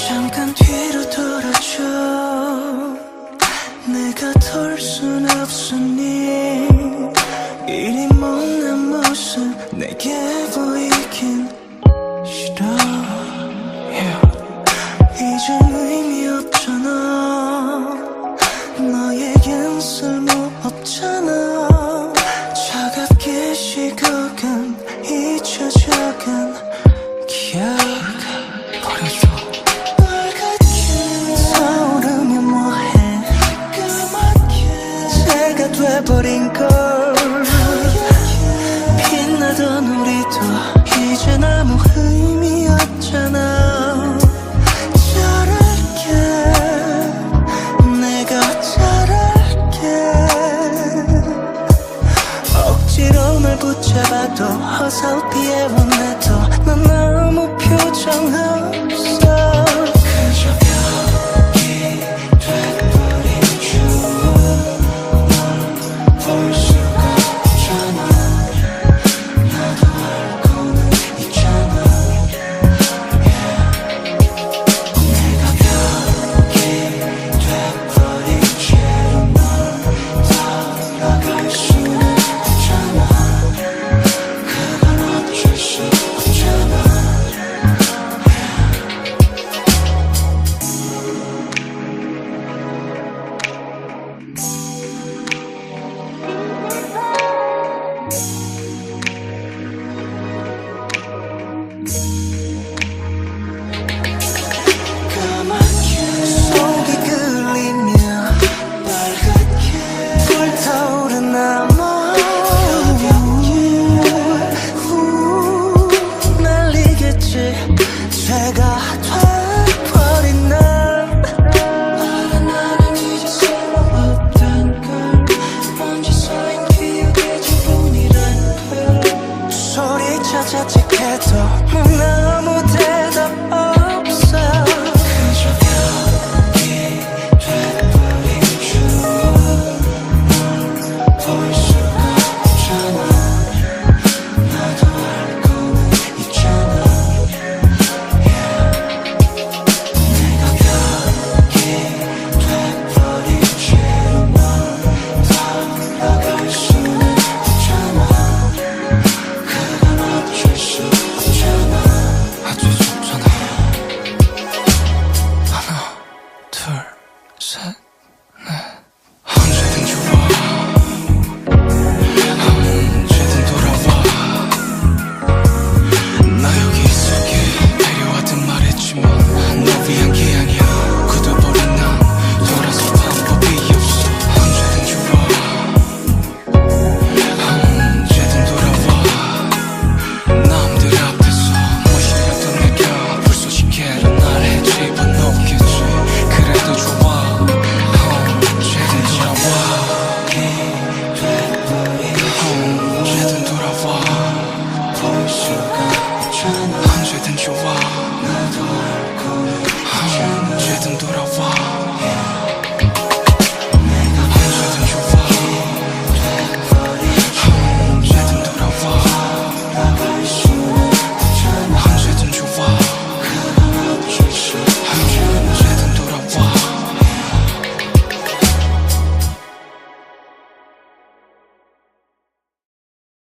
잠깐 뒤로 돌아줘. 내가 돌 순 없으니 이리 못난 모습 내게 보이긴 싫어. 이젠 의미 없잖아. 너에겐 쓸모 없잖아. 차갑게 식어간 잊혀져간 기억 버려줘. 서오르면 뭐해. 새가 돼버린 걸. 빛나던 우리도 이젠 아무 의미 없잖아. 잘할게. 내가 잘할게. 억지로 널 붙잡아도 어설피해 원해도 넌 아무 표정 없어. 그저 벽이 돼버린 추억 널 볼 수가 없잖아. 나도 알고는 있잖아. 내가 벽이 돼버린 채로 널 따라갈 수는 없잖아. 그건 어쩔 수 없잖아. 까맣게 속이 끌리며 빨갛게 불타오른 나무 날리겠지. 새가 돼버린 날. 나는 이제 쓸모없단 걸. 먼지 쌓인 기억의 전부이란 걸. 소리쳐 자책해도 넌 아무 대답 없어. 그저 벽이 돼버린 추억 널 볼 수가 없잖아. 나도 알고는 있잖아. 내가 벽이 돼버린 채로 널 따라갈 수는 없잖아. 그건 어쩔 수 없잖아. 어쩔 수 없잖아. 하나, 둘, 셋, 넷. 언제든 좋아. 언제든 돌아와. 나 여기 있을게. 데려왔든 말했지만 너 위한 게 아니야. 굳어버린 난 돌아설 방법이 없어. 언제든 좋아. 언제든 돌아와. 남들 앞에서 멋있었던 내가 불쏘시개로 날 해집어넣어.